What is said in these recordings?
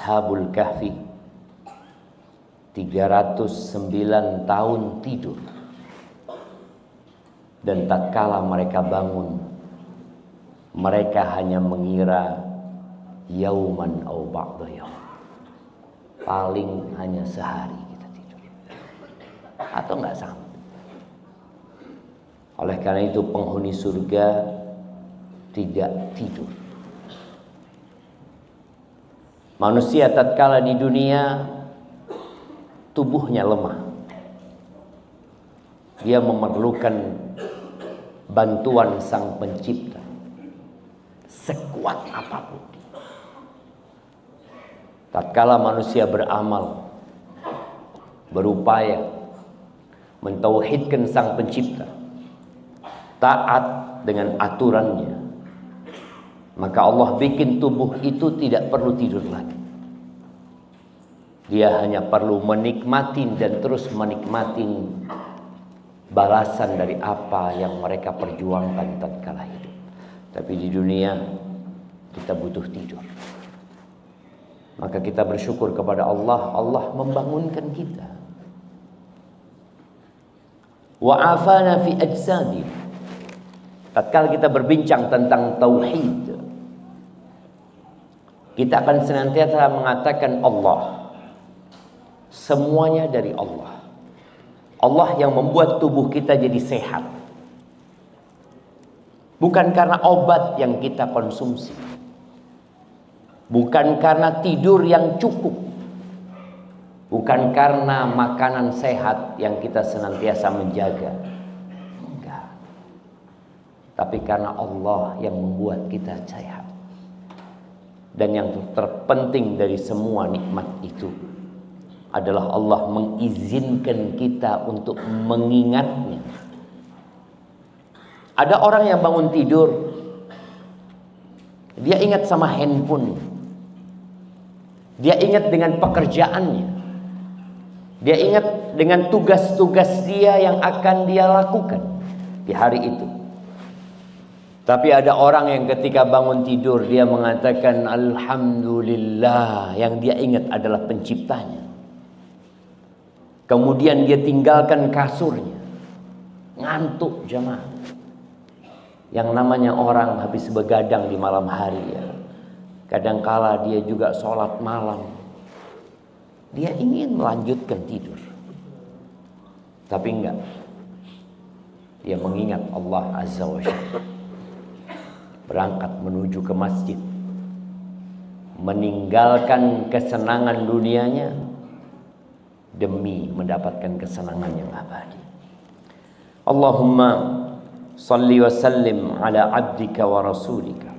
Ashabul Kahfi 309 tahun tidur, dan tatkala mereka bangun, mereka hanya mengira yauman au ba'da yaum, paling hanya sehari kita tidur atau enggak sampai. Oleh karena itu penghuni surga tidak tidur. Manusia tatkala di dunia tubuhnya lemah, dia memerlukan bantuan Sang Pencipta sekuat apapun. Tatkala manusia beramal, berupaya mentauhidkan Sang Pencipta, taat dengan aturannya, maka Allah bikin tubuh itu tidak perlu tidur lagi. Dia hanya perlu menikmati dan terus menikmati balasan dari apa yang mereka perjuangkan tatkala hidup. Tapi di dunia kita butuh tidur. Maka kita bersyukur kepada Allah, Allah membangunkan kita. Wa afana fi ajsadina. Tatkala kita berbincang tentang tauhid, kita akan senantiasa mengatakan Allah. Semuanya dari Allah. Allah yang membuat tubuh kita jadi sehat. Bukan karena obat yang kita konsumsi. Bukan karena tidur yang cukup. Bukan karena makanan sehat yang kita senantiasa menjaga. Enggak. Tapi karena Allah yang membuat kita sehat. Dan yang terpenting dari semua nikmat itu adalah Allah mengizinkan kita untuk mengingatnya. Ada orang yang bangun tidur, dia ingat sama handphone, dia ingat dengan pekerjaannya, dia ingat dengan tugas-tugas dia yang akan dia lakukan di hari itu. Tapi ada orang yang ketika bangun tidur dia mengatakan Alhamdulillah, yang dia ingat adalah Penciptanya. Kemudian dia tinggalkan kasurnya, ngantuk jemaah. Yang namanya orang habis begadang di malam hari ya, kadangkala dia juga sholat malam, dia ingin melanjutkan tidur, tapi enggak. Dia mengingat Allah Azza wa Jalla, berangkat menuju ke masjid, meninggalkan kesenangan dunianya demi mendapatkan kesenangan yang abadi. Allahumma salli wa sallim ala abdika wa rasulika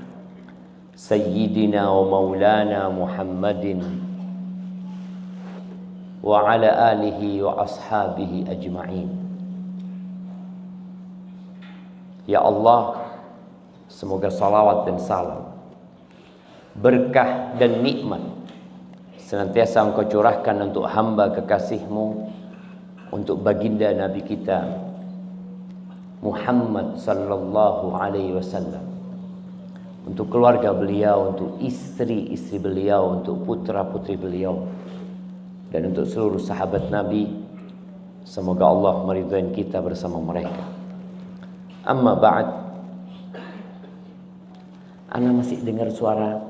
sayyidina wa maulana Muhammadin wa ala alihi wa ashabihi ajma'in. Ya Allah, semoga salawat dan salam, berkah dan nikmat senantiasa Engkau curahkan untuk hamba kekasih-Mu, untuk baginda Nabi kita Muhammad sallallahu alaihi wasallam, untuk keluarga beliau, untuk istri-istri beliau, untuk putra-putri beliau, dan untuk seluruh sahabat Nabi. Semoga Allah meridhai kita bersama mereka. Amma ba'd. Ana masih dengar suara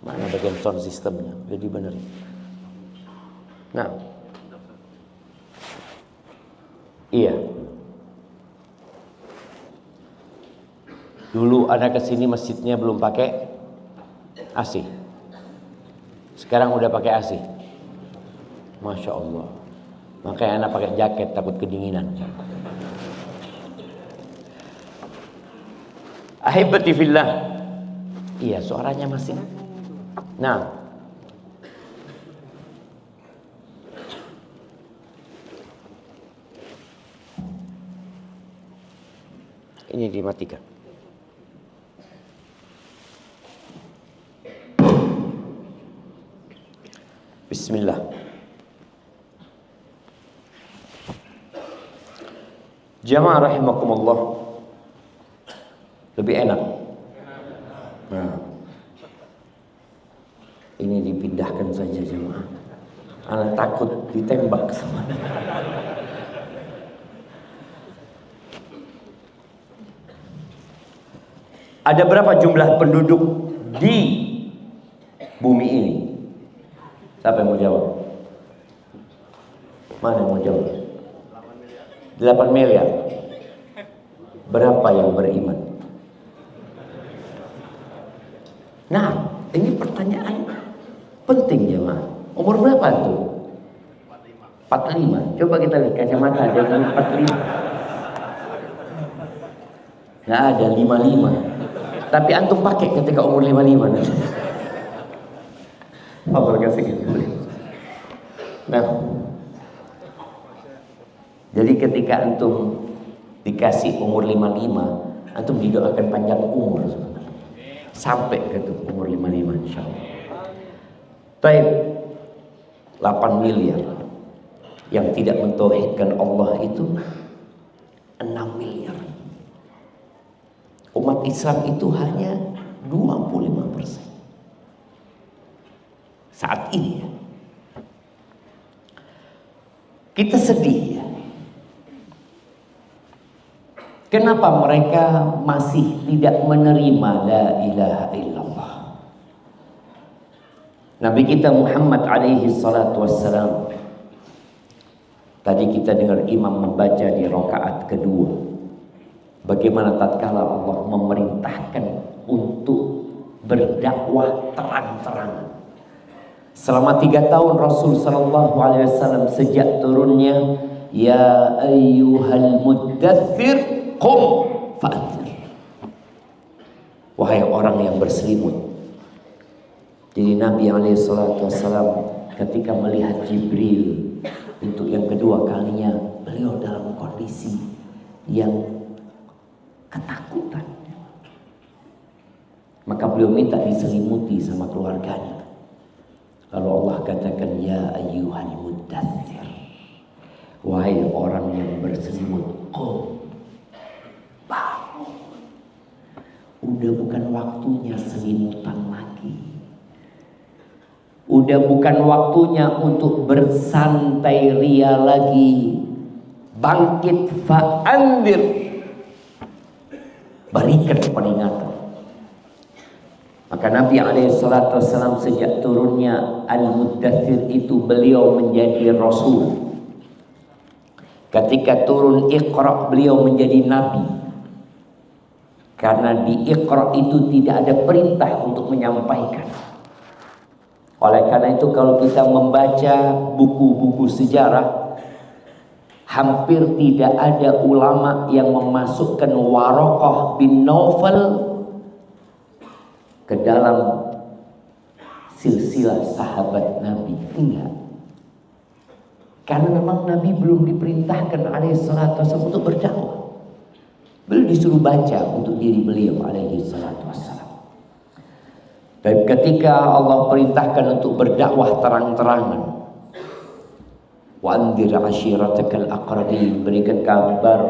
mana bagian sound systemnya? Udah dibenerin. Nah, iya. Dulu ana kesini masjidnya belum pakai AC. Sekarang udah pakai AC. Masya Allah. Makanya ana pakai jaket takut kedinginan. Ahibati fillah. Iya, suaranya masih. Nah, ini dimatikan. Bismillah. Jamaah rahimakumullah, lebih enak. Nah, ini dipindahkan saja jemaah. Anak takut ditembak sama. Ada berapa jumlah penduduk di bumi ini? Siapa yang mau jawab? Mana yang mau jawab? 8 miliar. Berapa yang beriman? Nah, ini pertanyaan penting jemaah. Umur berapa tuh? 45. Coba kita lihat kacamata, dia umur 45. Nggak ada 55. Tapi antum pakai ketika umur 55 nanti. Apa kasih gitu. Nah, jadi ketika antum dikasih umur 55, antum didoakan panjang umur sampai ke umur 55 insyaallah. Baik, 8 miliar yang tidak mentauhidkan Allah itu 6 miliar. Umat Islam itu hanya 25% saat ini ya. Kita sedih ya. Kenapa mereka masih tidak menerima la ilaha illallah? Nabi kita Muhammad alaihi salatu wassalam, tadi kita dengar imam membaca di rakaat kedua, bagaimana tatkala Allah memerintahkan untuk berdakwah terang-terangan. Selama 3 tahun Rasul sallallahu alaihi wasallam sejak turunnya ya ayyuhal muddathir qum fa'anzir, wahai orang yang berselimut. Jadi Nabi alaihi salatu wasallam ketika melihat Jibril untuk yang kedua kalinya, beliau dalam kondisi yang ketakutan. Maka beliau minta diselimuti sama keluarganya. Lalu Allah katakan ya ayyuhal muddathir, wahai orang yang berselimut, qum, bangun. Udah bukan waktunya selimutan lagi. Udah bukan waktunya untuk bersantai ria lagi. Bangkit fa'andir, berikan peringatan. Maka Nabi SAW sejak turunnya Al-Muddathir itu beliau menjadi Rasul. Ketika turun Iqra beliau menjadi Nabi. Karena di Iqra itu tidak ada perintah untuk menyampaikan. Oleh karena itu kalau kita membaca buku-buku sejarah, hampir tidak ada ulama yang memasukkan Waraqah bin Naufal ke dalam silsilah sahabat Nabi. Enggak. Karena memang Nabi belum diperintahkan alaihi salatu wasallam untuk berdakwah. Beliau disuruh baca untuk diri beliau alaihi salatu wasallam. Dan ketika Allah perintahkan untuk berdakwah terang-terangan, wa anzir ashiratakal aqrabin, berikan kabar,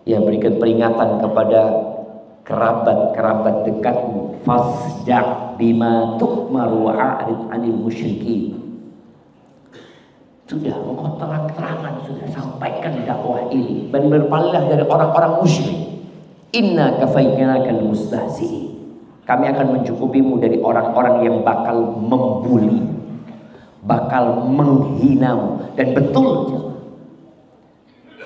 ya berikan peringatan kepada kerabat-kerabat dekatmu, fasda' bima tu'mar wa a'rid 'anil musyrikin. Sudah engkau terang-terangan sudah sampaikan dakwah ini dan berpalinglah dari orang-orang musyrik. Inna kafainakal mustahzi'in. Kami akan mencukupimu dari orang-orang yang bakal membuli, bakal menghinamu. Dan betul,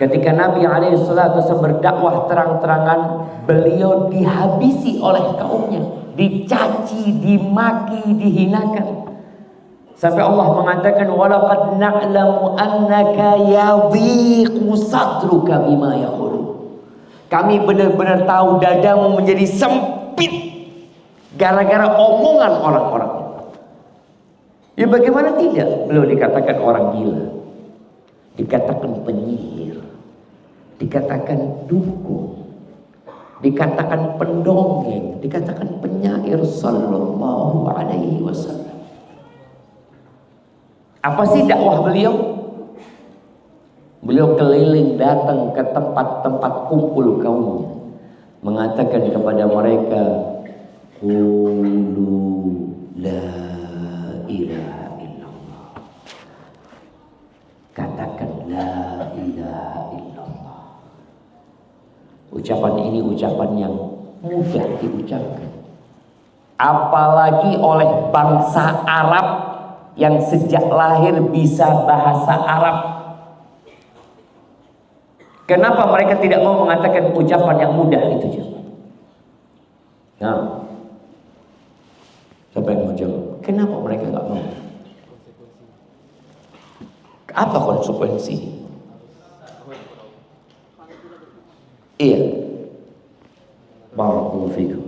ketika Nabi SAW berdakwah terang-terangan, beliau dihabisi oleh kaumnya, dicaci, dimaki, dihinakan. Sampai Allah mengatakan, walaqad na'lamu annaka yadhiqu sadruka bima yaqulun. Kami benar-benar tahu dadamu menjadi sempit gara-gara omongan orang-orang. Ya bagaimana tidak? Beliau dikatakan orang gila, dikatakan penyihir, dikatakan dukun, dikatakan pendongeng, dikatakan penyair sallallahu alaihi wasallam. Apa sih dakwah beliau? Beliau keliling datang ke tempat-tempat kumpul kaumnya, mengatakan kepada mereka, qulu la ilaha illallah. Katakan la ilaha illallah. Ucapan ini ucapan yang mudah diucapkan, apalagi oleh bangsa Arab yang sejak lahir bisa bahasa Arab. Kenapa mereka tidak mau mengatakan ucapan yang mudah itu? Nah, siapa yang mau jawab? Kenapa mereka nggak mau? Apa konsekuensi? Iya, barakallahu fikum.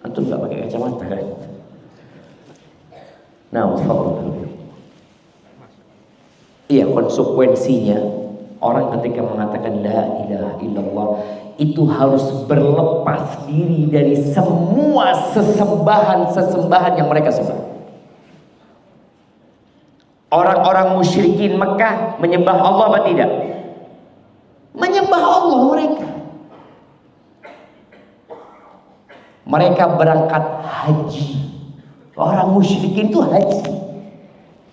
Antum nggak pakai kacamata kan? Nah, iya, konsekuensinya orang ketika mengatakan la ilaha illallah itu harus berlepas diri dari semua sesembahan yang mereka sembah. Orang-orang musyrikin Mekah menyembah Allah apa tidak? Menyembah Allah mereka. Mereka berangkat haji. Orang musyrikin itu haji,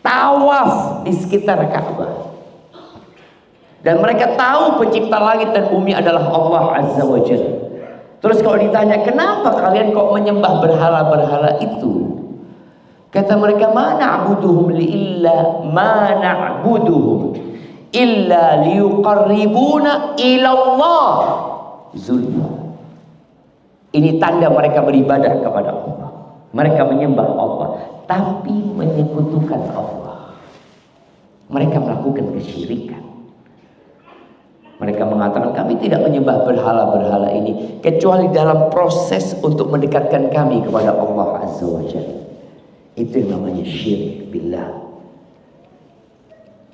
tawaf di sekitar Ka'bah. Dan mereka tahu pencipta langit dan bumi adalah Allah Azza wa Jalla. Terus kalau ditanya, kenapa kalian kok menyembah berhala-berhala itu? Kata mereka, ma na'buduhum illa liyuqarribuna ilallah zulfa. Ini tanda mereka beribadah kepada Allah. Mereka menyembah Allah, tapi menyekutukan Allah. Mereka melakukan kesyirikan. Mereka mengatakan, kami tidak menyembah berhala-berhala ini kecuali dalam proses untuk mendekatkan kami kepada Allah Azza wa Jalla. Itu yang namanya syirik billah.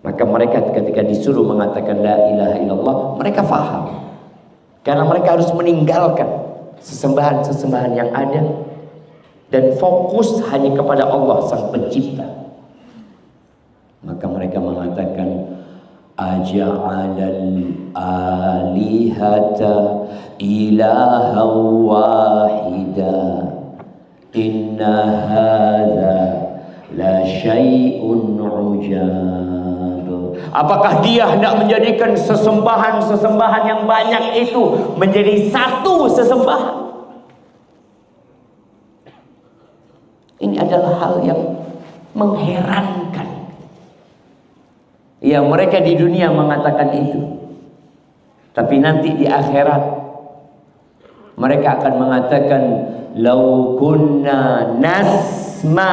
Maka mereka ketika disuruh mengatakan la ilaha illallah, mereka faham. Karena mereka harus meninggalkan sesembahan-sesembahan yang ada dan fokus hanya kepada Allah Sang Pencipta. Maka mereka mengatakan, aja'alal alihata ilaha wahida inna hadza la syai'un ujab. Apakah dia hendak menjadikan sesembahan-sesembahan yang banyak itu menjadi satu sesembahan? Ini adalah hal yang mengherankan. Ya, mereka di dunia mengatakan itu, tapi nanti di akhirat mereka akan mengatakan, lau kunna nasma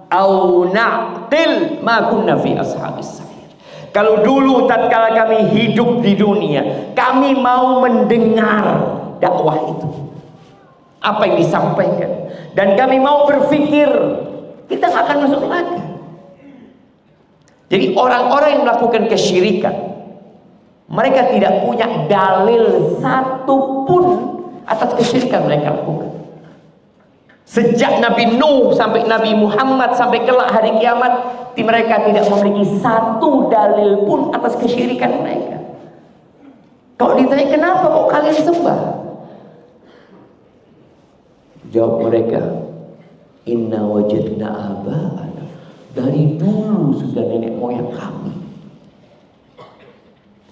au na'qil ma kunna fi ashabis sa'ir. Kalau dulu tatkala kami hidup di dunia, kami mau mendengar dakwah itu, apa yang disampaikan, dan kami mau berpikir, kita nggak akan masuk neraka. Jadi orang-orang yang melakukan kesyirikan, mereka tidak punya dalil satupun atas kesyirikan mereka lakukan. Sejak Nabi Nuh sampai Nabi Muhammad sampai kelak hari kiamat, mereka tidak memiliki satu dalil pun atas kesyirikan mereka. Kalau ditanya kenapa kok kalian sembah, jawab mereka, inna wajadna aba'ana, dari dulu sudah nenek moyang kami.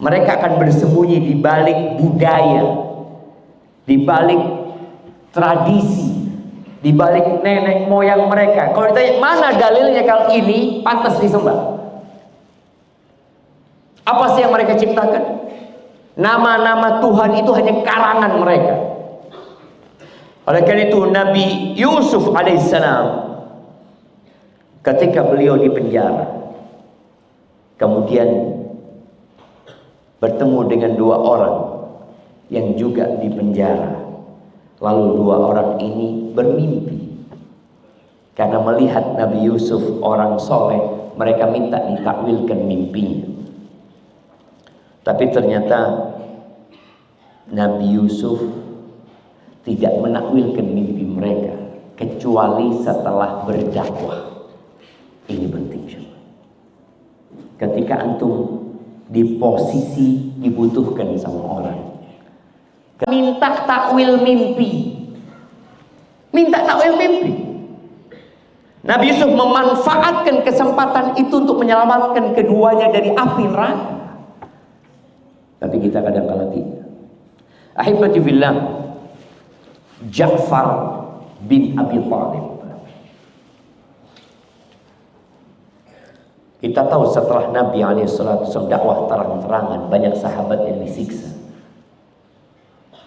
Mereka akan bersembunyi di balik budaya, di balik tradisi, di balik nenek moyang mereka. Kalau ditanya mana dalilnya kalau ini pantas disembah, apa sih yang mereka ciptakan? Nama-nama Tuhan itu hanya karangan mereka. Oleh karena itu Nabi Yusuf alaihissalam, ketika beliau di penjara, kemudian bertemu dengan dua orang yang juga di penjara. Lalu dua orang ini bermimpi. Karena melihat Nabi Yusuf orang soleh, mereka minta ditakwilkan mimpinya. Tapi ternyata Nabi Yusuf tidak menakwilkan mimpi mereka kecuali setelah berdakwah. Ini penting. Ketika antum di posisi dibutuhkan sama orang, minta takwil mimpi, minta takwil mimpi. Nabi Yusuf memanfaatkan kesempatan itu untuk menyelamatkan keduanya dari api neraka. Tapi kita kadang-kala tidak. Ahibati billah, Ja'far bin Abi Thalib. Kita tahu setelah Nabi SAW dakwah terang-terangan, banyak sahabat yang disiksa,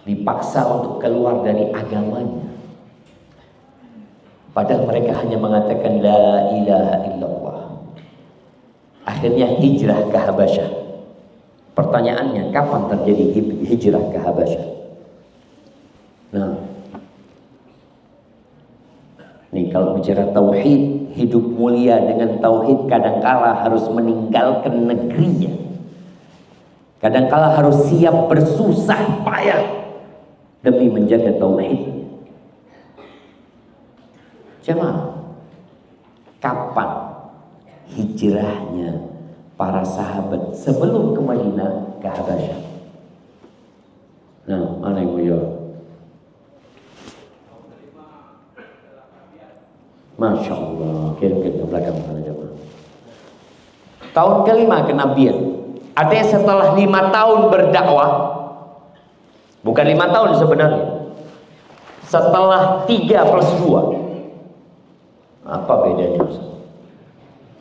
dipaksa untuk keluar dari agamanya. Padahal mereka hanya mengatakan la ilaha illallah. Akhirnya hijrah ke Habasyah. Pertanyaannya, kapan terjadi hijrah ke Habasyah? Nah, nih kalau bicara tauhid, hidup mulia dengan tauhid kadangkala harus meninggalkan negerinya. Kadangkala harus siap bersusah payah demi menjaga tauhid. Jemaah, kapan hijrahnya para sahabat sebelum ke Madinah ke Habasyah? Nah, mana yang jawab? Masya Allah, kirim-kirim ke belakang sana jemaah. Tahun kelima kenabian, artinya setelah 5 tahun berdakwah, bukan 5 tahun sebenarnya, setelah 3+2. Apa bedanya?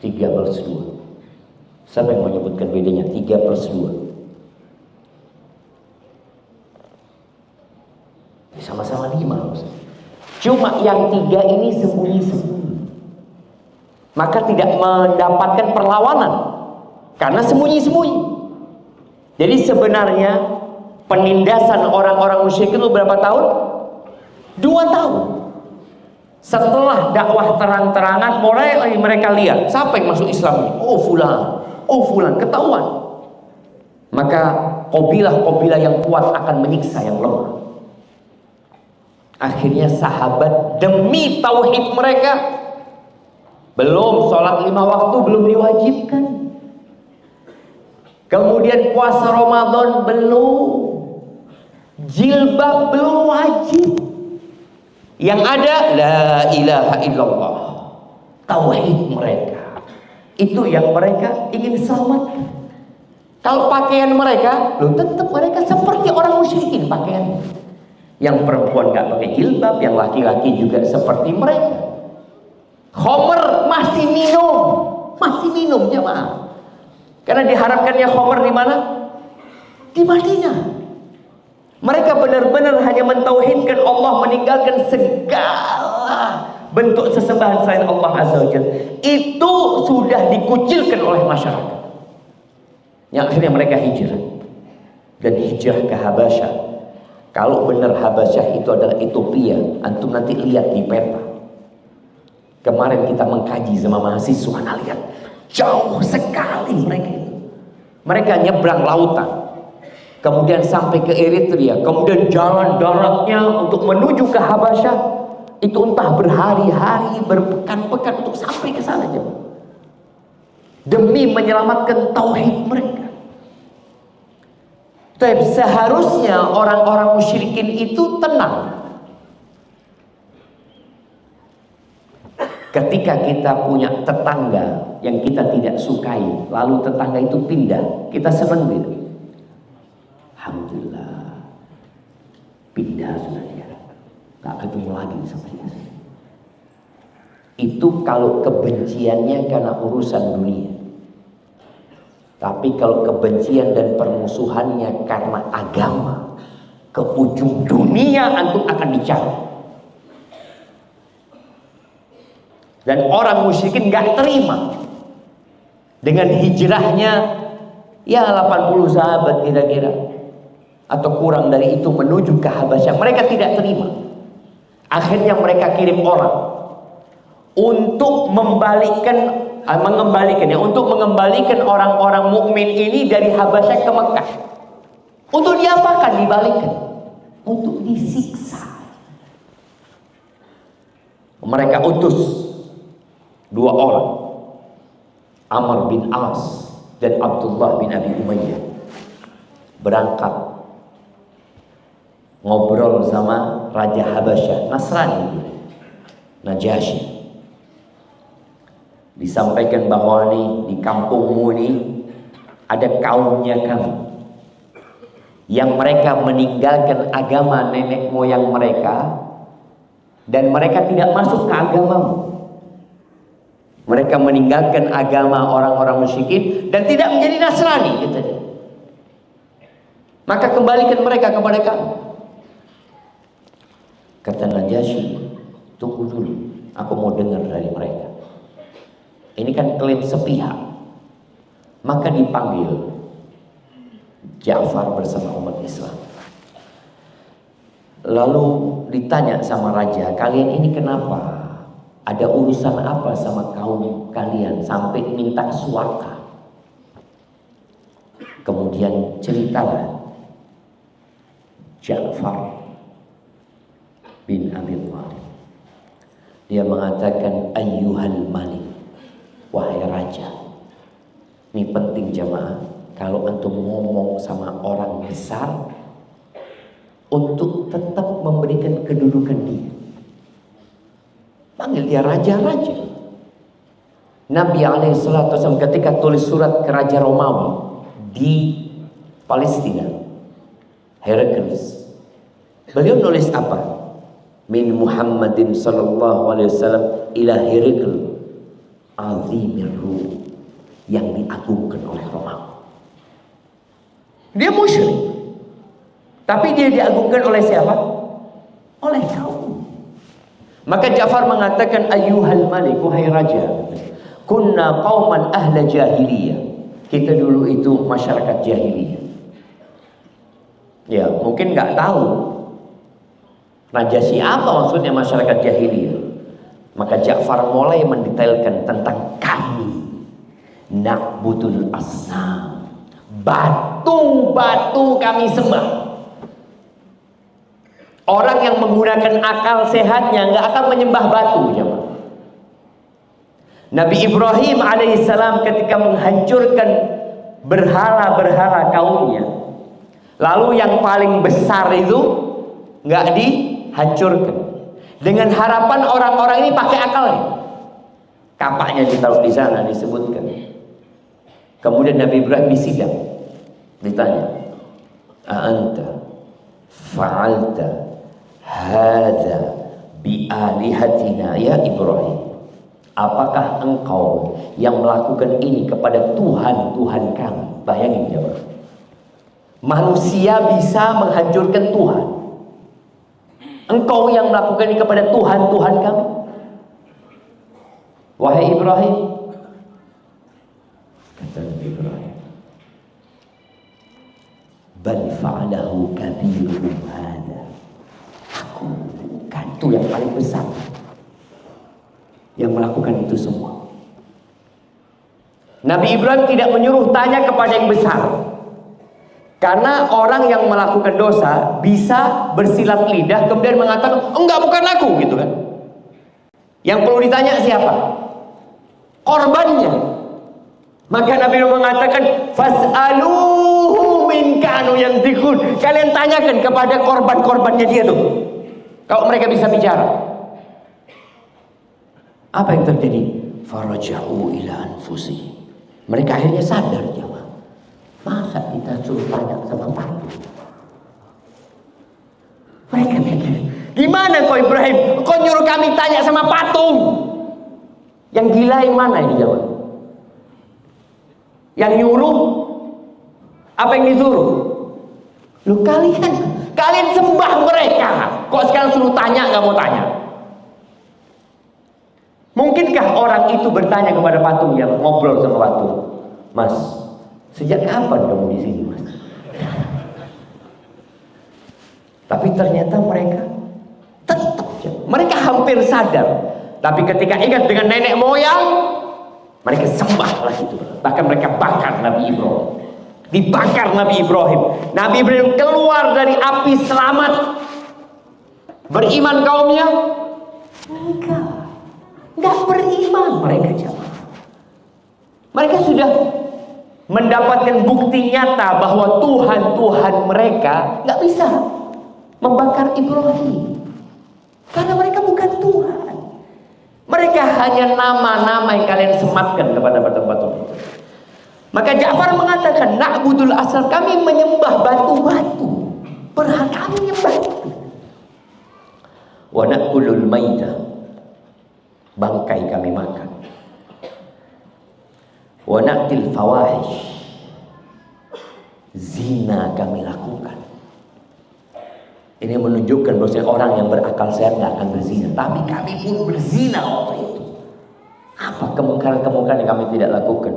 3+2. Siapa yang menyebutkan bedanya? 3+2. Sama-sama 5. Cuma yang 3 ini sembunyi-sembunyi. Maka tidak mendapatkan perlawanan karena sembunyi-sembunyi. Jadi sebenarnya penindasan orang-orang musyrik itu berapa tahun? 2 tahun. Setelah dakwah terang-terangan, mulai mereka lihat siapa yang masuk Islam ini. Oh fulan, ketahuan. Maka kabilah-kabilah yang kuat akan menyiksa yang lemah. Akhirnya sahabat demi tauhid mereka, belum sholat 5 waktu belum diwajibkan. Kemudian puasa Ramadan belum, jilbab belum wajib. Yang ada la ilaha illallah, tauhid mereka. Itu yang mereka ingin selamatkan. Kalau pakaian mereka, loh tetap mereka seperti orang musyrikin pakaiannya. Yang perempuan nggak pakai jilbab, yang laki-laki juga seperti mereka. Khomer masih minum jemaah. Karena diharapkannya khomer di mana? Di Madinah. Mereka benar-benar hanya mentauhidkan Allah, meninggalkan segala bentuk sesembahan selain Allah Azza wa Jalla. Itu sudah dikucilkan oleh masyarakat. Yang akhirnya mereka hijrah. Dan hijrah ke Habasyah. Kalau benar Habasyah itu adalah Ethiopia, antum nanti lihat di peta. Kemarin kita mengkaji sama mahasiswa, lihat jauh sekali mereka itu. Mereka nyebrang lautan, kemudian sampai ke Eritrea, kemudian jalan daratnya untuk menuju ke Habasyah itu entah berhari-hari, berpekan-pekan untuk sampai ke sana aja, demi menyelamatkan tauhid mereka. Tapi seharusnya orang-orang musyrikin itu tenang. Ketika kita punya tetangga yang kita tidak sukai, lalu tetangga itu pindah, kita senang gitu. Alhamdulillah, pindah sudah dia, nggak ketemu lagi sama dia. Itu kalau kebenciannya karena urusan dunia. Tapi kalau kebencian dan permusuhannya karena agama, ke ujung dunia antum akan dicari. Dan orang musyrikin gak terima dengan hijrahnya ya 80 sahabat kira-kira atau kurang dari itu menuju ke Habasyah. Mereka tidak terima. Akhirnya mereka kirim orang untuk mengembalikan orang-orang mukmin ini dari Habasyah ke Mekah. Untuk diapakan? Dibalikan untuk disiksa. Mereka utus 2 orang, Amr bin As dan Abdullah bin Abi Umayyah, berangkat ngobrol sama Raja Habasyah, Nasrani, Najasyi. Disampaikan bahwa nih di kampungmu nih ada kaumnya kami yang mereka meninggalkan agama nenek moyang mereka dan mereka tidak masuk ke agamamu. Mereka meninggalkan agama orang-orang musyrikin dan tidak menjadi Nasrani, gitu. Maka kembalikan mereka kepada kami. Kata Najasyi, tunggu dulu, aku mau dengar dari mereka. Ini kan klaim sepihak. Maka dipanggil Ja'far bersama umat Islam. Lalu ditanya sama raja, kalian ini kenapa? Ada urusan apa sama kaum kalian sampai minta suaka? Kemudian ceritalah Ja'far bin Abi Thalib. Dia mengatakan, ayyuhal malik, wahai raja. Ini penting jamaah, kalau antum ngomong sama orang besar, untuk tetap memberikan kedudukan dia. Panggil dia raja-raja. Nabi SAW ketika tulis surat ke Raja Romawi di Palestina, Heraklius, beliau nulis apa? Min Muhammadin sallallahu alaihi wasallam ila Herakl azimir Rum, yang diagungkan oleh Romawi. Dia musyrik, tapi dia diagungkan oleh siapa? Oleh kaum. Maka Ja'far mengatakan, ayyuhal malik, wahai raja, kunna qauman ahla jahiliyah. Kita dulu itu masyarakat jahiliyah. Ya, mungkin nggak tahu Najasyi apa maksudnya masyarakat jahiliyah. Maka Ja'far mulai mendetailkan tentang kami na'budul asnam, batu-batu kami sembah. Orang yang menggunakan akal sehatnya nggak akan menyembah batu, jemaah. Nabi Ibrahim alaihissalam ketika menghancurkan berhala-berhala kaumnya, lalu yang paling besar itu nggak dihancurkan, dengan harapan orang-orang ini pakai akalnya. Kapaknya ditaruh di sana, disebutkan. Kemudian Nabi Ibrahim disidang, ditanya, a'anta fa'alta hadza bi'alihatina ya Ibrahim, apakah engkau yang melakukan ini kepada Tuhan-Tuhan kami? Bayangin jemaah, manusia bisa menghancurkan Tuhan, engkau yang melakukan ini kepada Tuhan-Tuhan kami? Wahai Ibrahim, kata Nabi Ibrahim, bal fa'alahu kabiruhum hadza, aku bukan itu yang paling besar yang melakukan itu semua. Nabi Ibrahim tidak menyuruh tanya kepada yang besar, karena orang yang melakukan dosa bisa bersilat lidah kemudian mengatakan enggak, bukan aku, gitu kan. Yang perlu ditanya siapa? Korbannya. Maka Nabi Ibrahim mengatakan, fas'aluhu min kanu yantiqun, kalian tanyakan kepada korban-korbannya dia tuh, kalau mereka bisa bicara. Apa yang terjadi? Faraja'u ila anfusihim, mereka akhirnya sadar, jemaah. Masa kita suruh tanya sama patung? Mereka mikir, gimana kau Ibrahim, kau nyuruh kami tanya sama patung? Yang gila yang mana ini jemaah? Yang nyuruh apa yang disuruh? Lu kalian sembah mereka, kok sekarang suruh tanya, nggak mau tanya? Mungkinkah orang itu bertanya kepada patung, yang ngobrol sama patung, Mas, sejak kapan kamu di sini, Mas? Tapi ternyata mereka hampir sadar. Tapi ketika ingat dengan nenek moyang, mereka sembah lah itu. Bahkan mereka bakar Nabi Ibrahim. Dibakar Nabi Ibrahim. Nabi Ibrahim keluar dari api selamat. Beriman kaumnya? Enggak beriman mereka, jemaah. Mereka sudah mendapatkan bukti nyata bahwa Tuhan mereka nggak bisa membakar Ibrahim, karena mereka bukan Tuhan. Mereka hanya nama-nama yang kalian sematkan kepada patung-patung. Maka Ja'far mengatakan, na'budul asal, kami menyembah batu-batu. Berhala kami menyembah itu. Wa na'kulul maita, bangkai kami makan. Wa na'til fawahish, zina kami lakukan. Ini menunjukkan bahwa orang yang berakal sehat tidak akan berzina. Tapi kami pun berzina waktu itu. Apa kemungkaran-kemungkaran yang kami tidak lakukan?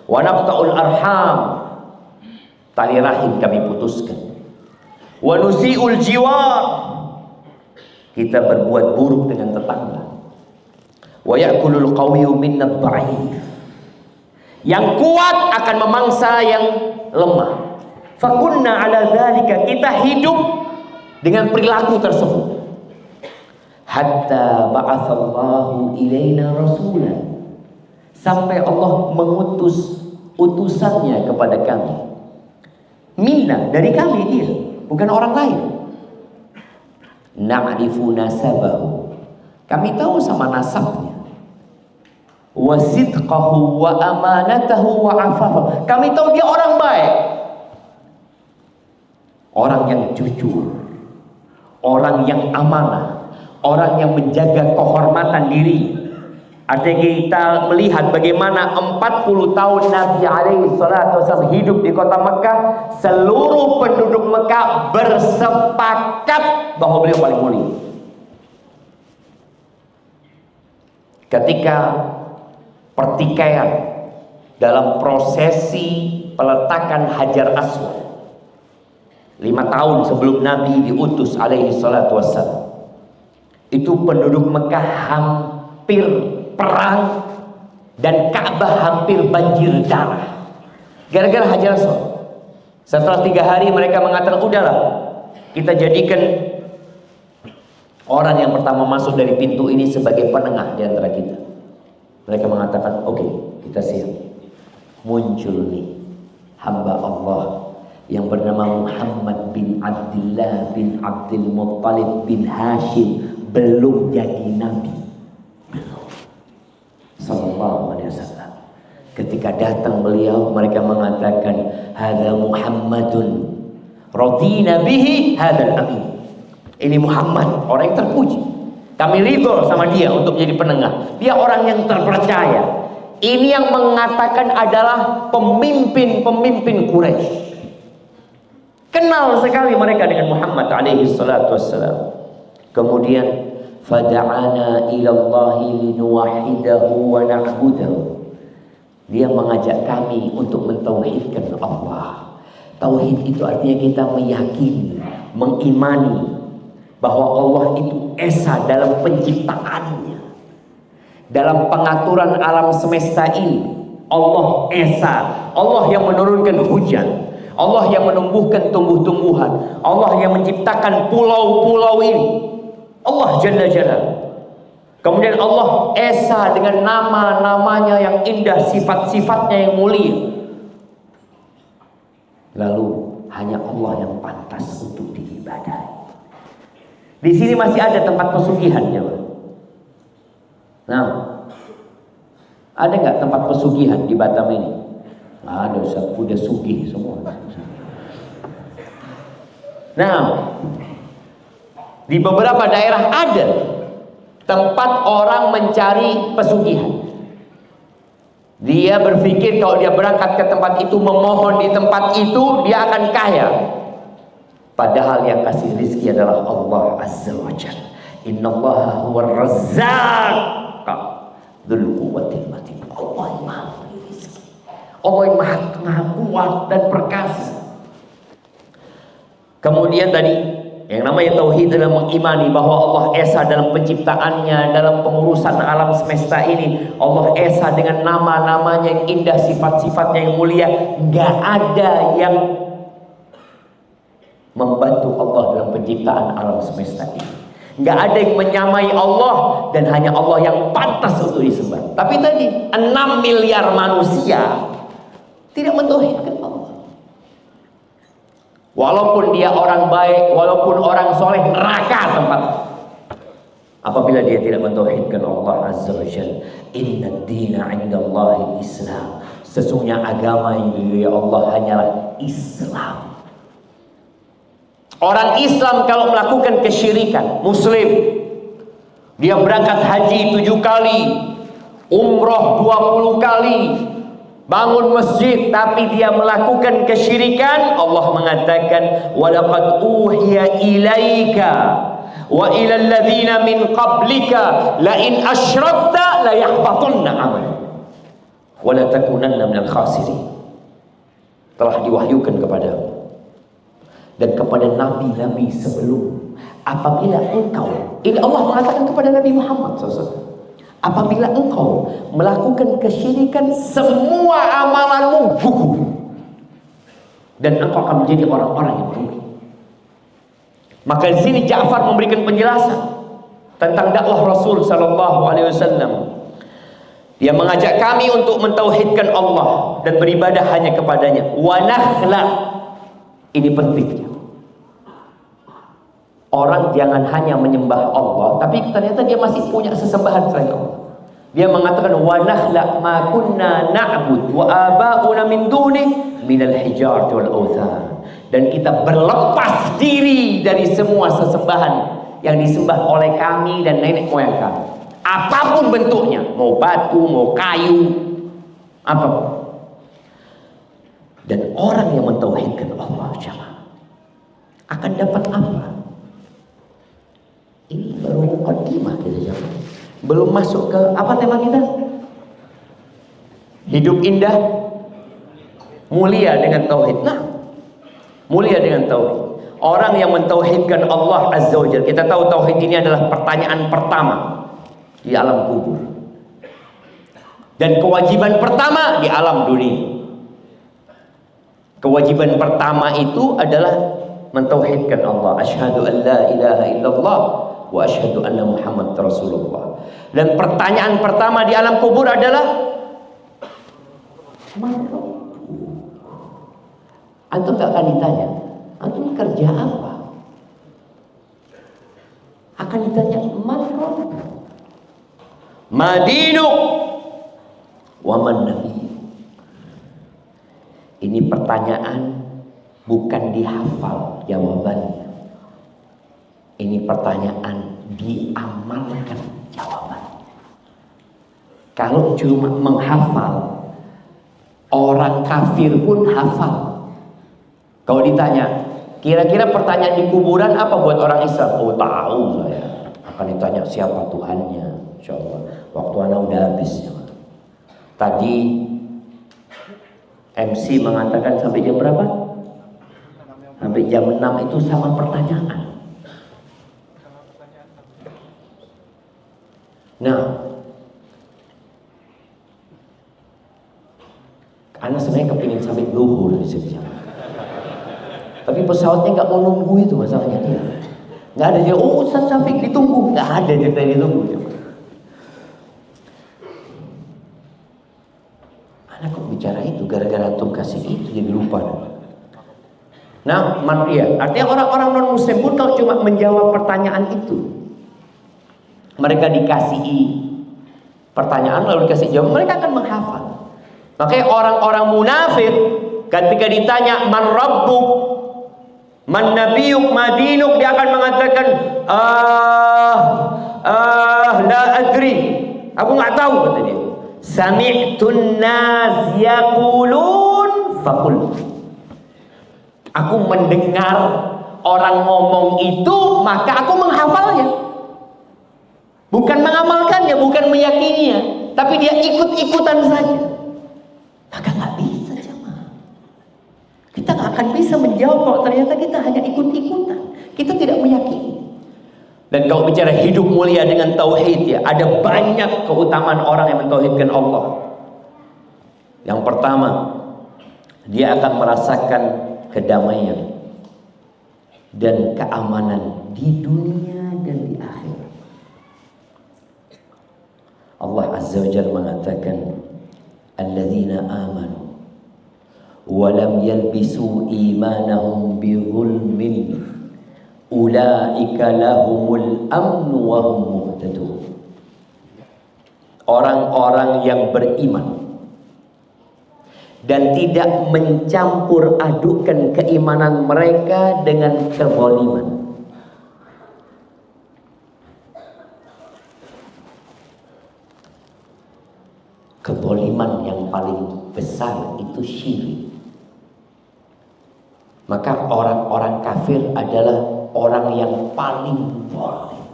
Wa naqta'ul arham, tali rahim kami putuskan. Wa nusi'ul jiwar, kita berbuat buruk dengan tetangga. Wa ya'kulul qawiyyu minnad dha'if, yang kuat akan memangsa yang lemah. Fakunna ala dzalika, kita hidup dengan perilaku tersebut. Hatta ba'atsallahu ilaina rasulan, sampai Allah mengutus utusannya kepada kami. Minna, dari kami dia, bukan orang lain. Na'rifu nasabahu, kami tahu sama nasabnya. Wa sidqahu wa amanatahu wa afafahu, kami tahu dia orang baik, orang yang jujur, orang yang amanah, orang yang menjaga kehormatan diri. Artinya kita melihat bagaimana 40 tahun Nabi SAW hidup di kota Mekah. Seluruh penduduk Mekah bersepakat bahwa beliau paling mulia. Ketika pertikaian dalam prosesi peletakan Hajar Aswad 5 tahun sebelum Nabi diutus alaihi salatu wassalam, itu penduduk Mekah hampir perang dan Ka'bah hampir banjir darah gara-gara Hajar Aswad. Setelah 3 hari mereka mengatakan, udahlah kita jadikan orang yang pertama masuk dari pintu ini sebagai penengah di antara kita. Mereka mengatakan, oke, kita siap. Muncul nih hamba Allah yang bernama Muhammad bin Abdullah bin Abdul Muttalib bin Hashim, belum jadi nabi, sallallahu alaihi wasallam. Ketika datang beliau, mereka mengatakan, hadza Muhammadun radina bihi hadzal amin. Ini Muhammad, orang yang terpuji, kami ridho sama dia untuk jadi penengah. Dia orang yang terpercaya. Ini yang mengatakan adalah pemimpin-pemimpin Quraisy. Kenal sekali mereka dengan Muhammad alaihi salatu wassalam. Kemudian fada'ana ilallahi linuwahidahu wa na'budahu, dia mengajak kami untuk mentauhidkan Allah. Tauhid itu artinya kita meyakini, mengimani bahwa Allah itu esa dalam penciptaannya, dalam pengaturan alam semesta ini. Allah esa, Allah yang menurunkan hujan, Allah yang menumbuhkan tumbuh-tumbuhan, Allah yang menciptakan pulau-pulau ini, Allah Jalla Jalla. Kemudian Allah esa dengan nama-namanya yang indah, sifat-sifatnya yang mulia. Lalu hanya Allah yang pantas untuk diibadahi. Di sini masih ada tempat pesugihan, ya. Nah, ada nggak tempat pesugihan di Batam ini? Ada, udah sugih semua. Nah, di beberapa daerah ada tempat orang mencari pesugihan. Dia berpikir kalau dia berangkat ke tempat itu, memohon di tempat itu, dia akan kaya. Padahal yang kasih rezeki adalah Allah Azza wa Jalla. Innallaha huwar razzaq dzul quwwatil matin. Allah yang maha memberi rezeki, Allah yang maha kuat dan perkasa. Kemudian tadi yang namanya tauhid adalah mengimani bahwa Allah esa dalam penciptaannya, dalam pengurusan alam semesta ini. Allah esa dengan nama-namanya yang indah, sifat-sifatnya yang mulia. Gak ada yang membantu Allah dalam penciptaan alam semesta ini. Gak ada yang menyamai Allah, dan hanya Allah yang pantas untuk disembah. Tapi tadi 6 miliar manusia tidak mentauhidkan Allah. Walaupun dia orang baik, walaupun orang soleh, neraka tempat. Apabila dia tidak mentauhidkan Allah Azza wa Jalla, inna ad-dina 'inda Allahil Islam. Sesungguhnya agama yang diridhoi Allah hanyalah Islam. Orang Islam kalau melakukan kesyirikan, Muslim, dia berangkat haji 7 kali, umroh 20 kali, bangun masjid, tapi dia melakukan kesyirikan, Allah mengatakan, walaqad uhiya ilaika wa ilal ladzina min qablika la in asyrakta la yahbatunna amal wa la takunanna minal khasirin. Telah diwahyukan kepadamu dan kepada nabi-nabi sebelum, apabila engkau, ini Allah mengatakan kepada Nabi Muhammad SAW, apabila engkau melakukan kesyirikan, semua amalanmu gugur dan engkau akan menjadi orang-orang yang rugi. Maka di sini Ja'far memberikan penjelasan tentang dakwah Rasul sallallahu alaihi wasallam. Dia mengajak kami untuk mentauhidkan Allah dan beribadah hanya kepadanya. Wa nakhla, ini pentingnya. Orang jangan hanya menyembah Allah, tapi ternyata dia masih punya sesembahan selain Allah. Dia mengatakan wa nakhla ma kunna na'bud wa aba'una min duni minal hijarati wal awthan. Dan kita berlepas diri dari semua sesembahan yang disembah oleh kami dan nenek moyang kami. Apapun bentuknya, mau batu, mau kayu, apapun. Dan orang yang mentauhidkan Allah jemaah akan dapat apa? Ini baru mukadimah kita jemaah. Belum masuk ke apa tema kita? Hidup indah, mulia dengan tauhid. Nah, mulia dengan tauhid. Orang yang mentauhidkan Allah Azza wa Jalla, kita tahu tauhid ini adalah pertanyaan pertama di alam kubur dan kewajiban pertama di alam dunia. Kewajiban pertama itu adalah mentauhidkan Allah. Asyhadu an la ilaha illallah wa asyhadu anna Muhammad Rasulullah. Dan pertanyaan pertama di alam kubur adalah antum tak akan ditanya, antum kerja apa? Akan ditanya, madinuk wa man nabi. Ini pertanyaan bukan dihafal jawabannya. Ini pertanyaan diamalkan jawabannya. Kalau cuma menghafal, orang kafir pun hafal. Kalau ditanya, kira-kira pertanyaan di kuburan apa buat orang Islam? Oh, tahu saya. Akan ditanya siapa Tuhannya. Insyaallah. Waktu anak udah habis. Tadi MC mengatakan sampai jam berapa? Sampai jam 6 itu sama pertanyaan. Nah, anak sebenarnya kepingin sampai zuhur di sini. Tapi pesawatnya nggak mau nunggu, itu masalahnya dia. Nggak ada dia, oh Ustaz Syafiq ditunggu, nggak ada cerita ditunggu. Anak kok bicara itu gara-gara antum kasih itu jadi lupa. Nah, ya, artinya orang-orang non Muslim pun kalau cuma menjawab pertanyaan itu, mereka dikasih pertanyaan lalu dikasih jawab, mereka akan menghafal. Makanya orang-orang munafik ketika ditanya man rabbuk, man nabiyuk, madinuk, dia akan mengatakan la adri, aku nggak tahu, kata dia. Sami'tun nas yaqulun faqul, aku mendengar orang ngomong itu maka aku menghafalnya, bukan mengamalkannya, bukan meyakininya, tapi dia ikut-ikutan saja. Maka nggak bisa jemaah. Kita nggak akan bisa menjawab kalau ternyata kita hanya ikut-ikutan. Kita tidak meyakini. Dan kalau bicara hidup mulia dengan tauhid, ya, ada banyak keutamaan orang yang mentauhidkan Allah. Yang pertama, dia akan merasakan kedamaian dan keamanan di dunia dan di akhirat. Allah Azza wa Jalla mengatakan, alladzina amanu wa lam yalbisu imanahum bizulmin ulaika lahumul amnu wa hum muhtadun. Orang-orang yang beriman dan tidak mencampur adukan keimanan mereka dengan kezaliman. Kezaliman yang paling besar itu syirik. Maka orang-orang kafir adalah orang yang paling zalim.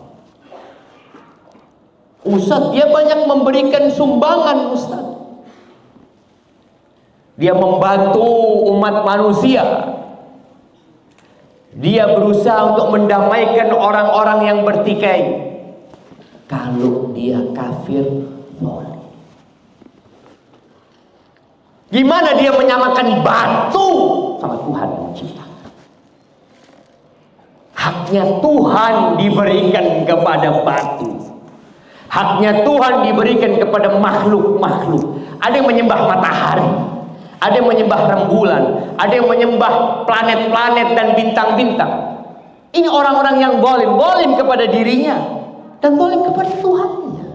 Ustaz, dia banyak memberikan sumbangan, Ustaz. Dia membantu umat manusia. Dia berusaha untuk mendamaikan orang-orang yang bertikai. Kalau dia kafir, zalim. Gimana dia menyamakan batu sama Tuhan yang menciptakan? Haknya Tuhan diberikan kepada batu. Haknya Tuhan diberikan kepada makhluk-makhluk. Ada yang menyembah matahari, ada yang menyembah rembulan, ada yang menyembah planet-planet dan bintang-bintang. Ini orang-orang yang zalim kepada dirinya dan zalim kepada Tuhannya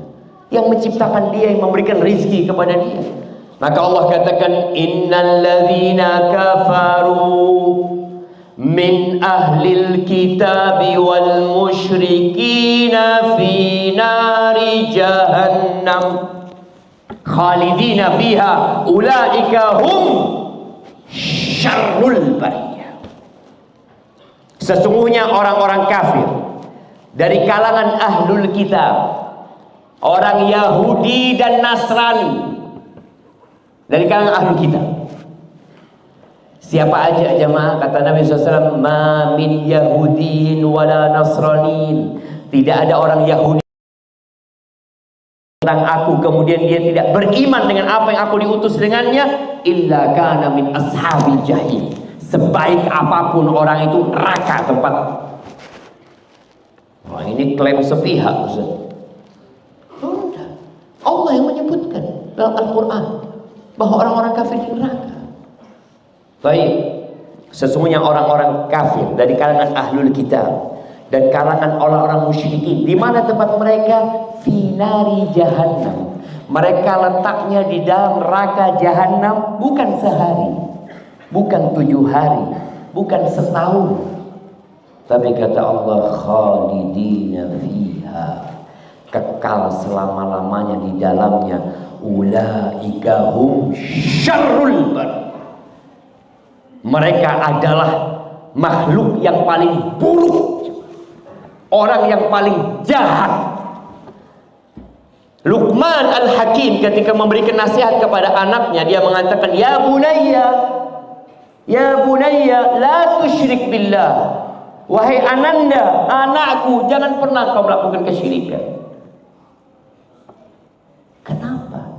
yang menciptakan dia, yang memberikan rizki kepada dia. Maka Allah katakan, innal ladzina kafaru min ahlil kitabi wal musyrikina fi nari jahannam khalidina fiha ulaika hum syarrul bariyah. Sesungguhnya orang-orang kafir dari kalangan ahlul kitab, orang Yahudi dan Nasrani, dari kalangan ahlul kitab. Siapa aja jemaah? Kata Nabi SAW, ma min Yahudiin wala Nasranin. Tidak ada orang Yahudi tentang aku kemudian dia tidak beriman dengan apa yang aku diutus dengannya, illa kana min ashabil jahim. Sebaik apapun orang itu, neraka tempat. Wah, ini klaim sepihak, Ustaz. Allah yang menyebutkan dalam Al-Quran bahwa orang-orang kafir di neraka. Baik, sesungguhnya orang-orang kafir dari kalangan ahlul kitab dan kalangan orang-orang musyrikin, di mana tempat mereka? Finari jahannam. Mereka letaknya di dalam neraka jahannam bukan sehari, bukan 7 hari, bukan setahun, tapi kata Allah, khalidina fiha, kekal selama-lamanya di dalamnya. Ulaika hum syarrul bariyah. Mereka adalah makhluk yang paling buruk, orang yang paling jahat. Luqman Al-Hakim ketika memberikan nasihat kepada anaknya, dia mengatakan, ya bunayya la tusyrik billah. Wahai ananda, anakku, jangan pernah kau melakukan kesyirikan. Kenapa?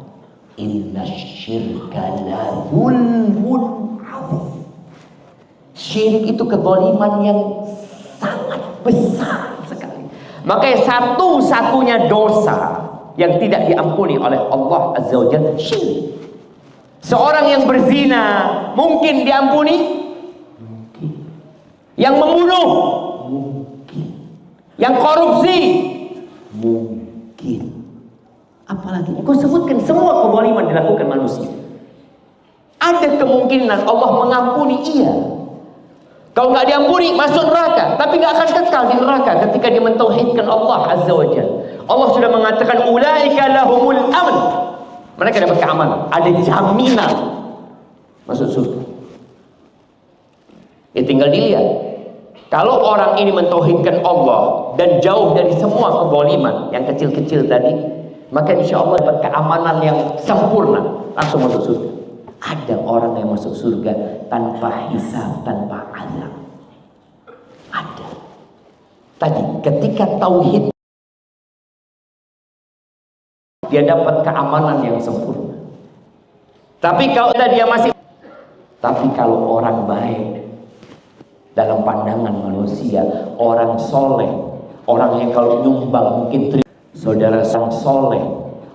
Inna syirka la zulmun azim. Syirik itu kezaliman yang sangat besar sekali. Makanya satu-satunya dosa yang tidak diampuni oleh Allah Azza wa Jalla, syirik. Seorang yang berzina mungkin diampuni? Mungkin. Yang membunuh? Mungkin. Yang korupsi? Mungkin. Apalagi kau sebutkan semua kezaliman dilakukan manusia. Ada kemungkinan Allah mengampuni, iya. Kalau nggak diampuni, masuk neraka. Tapi nggak akan kekal di neraka ketika dia mentauhidkan Allah Azza wa Jalla. Allah sudah mengatakan, ulaika lahumul amn. Mereka dapat keamanan, ada jaminan masuk surga. Ya tinggal dilihat. Kalau orang ini mentauhidkan Allah dan jauh dari semua kezaliman yang kecil-kecil tadi, maka insya Allah dapat keamanan yang sempurna, langsung masuk surga. Ada orang yang masuk surga tanpa hisab, tanpa azab. Ada. Tadi ketika tauhid, dia dapat keamanan yang sempurna. Tapi kalau orang baik dalam pandangan manusia, orang soleh, orang yang kalau nyumbang mungkin saudara sang soleh,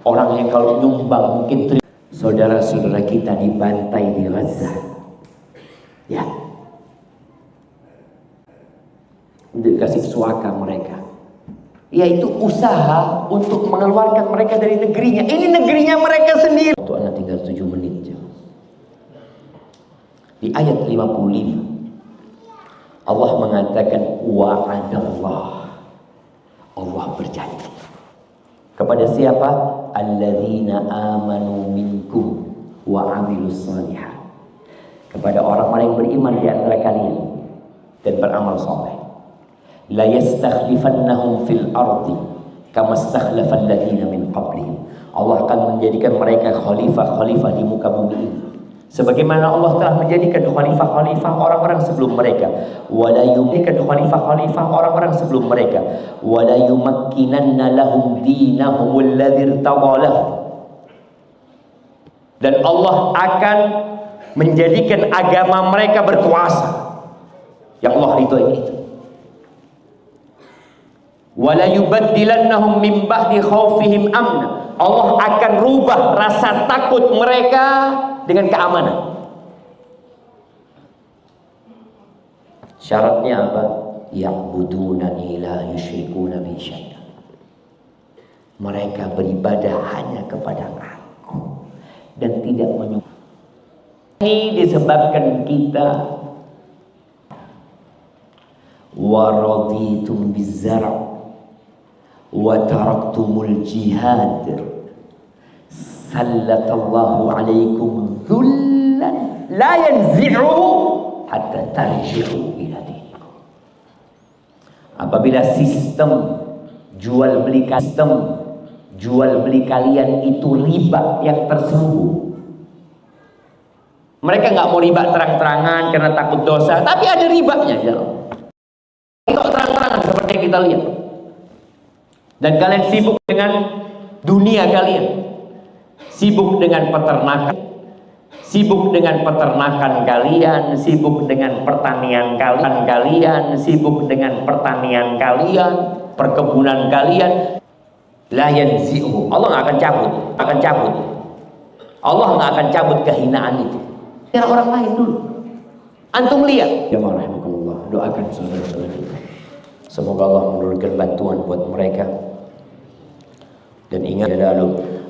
orang yang kalau nyumbang mungkin saudara-saudara kita dibantai di Gaza, ya, dikasih suaka mereka, yaitu usaha untuk mengeluarkan mereka dari negerinya. Ini negerinya mereka sendiri. Waktu anak tinggal 7 menit jam. Di ayat 55 Allah mengatakan wa'adallah, Allah berjanji kepada siapa? Alladzina amanu minkum wa amilus shalihat, kepada orang-orang yang beriman di antara kalian dan beramal saleh. La yastakhlifannahum fil ardi kama istakhlafal ladzina min qablihim. Allah akan menjadikan mereka khalifah-khalifah di muka bumi ini, sebagaimana Allah telah menjadikan khalifah-khalifah orang-orang sebelum mereka. Wala yumlikan khalifah-khalifah orang-orang sebelum mereka. Wala yumakkinanna lahum dinahumul ladzi irtadha lahum. Dan Allah akan menjadikan agama mereka berkuasa. Ya Allah itu. Wala yubaddilannahum min ba'di khaufihim amna. Allah akan rubah rasa takut mereka dengan keamanan. Syaratnya apa? Ya'budunani la yusyrikuna bi syai'a. Mereka beribadah hanya kepada Aku dan tidak menyembah. Ini disebabkan kita wa raditum biz-zar' wa taraktumul jihad sallatallahu alaikum dhullan la yanzi'uhu hatta tarji'u ila dinikum. Apabila sistem jual beli kalian itu riba yang terselubung, mereka nggak mau riba terang-terangan karena takut dosa, tapi ada ribanya di dalam. Itu terang-terangan seperti yang kita lihat. Dan kalian sibuk dengan dunia kalian, sibuk dengan peternakan, sibuk dengan peternakan kalian, sibuk dengan pertanian kalian, sibuk dengan pertanian kalian, perkebunan kalian. La yanzi'u, Allah nggak akan cabut. Allah nggak akan cabut kehinaan itu. Biar orang lain dulu. Antum lihat. Ya rahmatullah, doakan saudara-saudara kita. Semoga Allah menurunkan bantuan buat mereka. Dan ingat,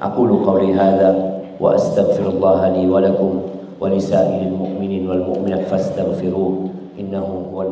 aqulu qawli hadza wa astaghfirullah li wa lakum wa lisa'ilil mu'minin wal mu'minat fastaghfiruh innahu huwal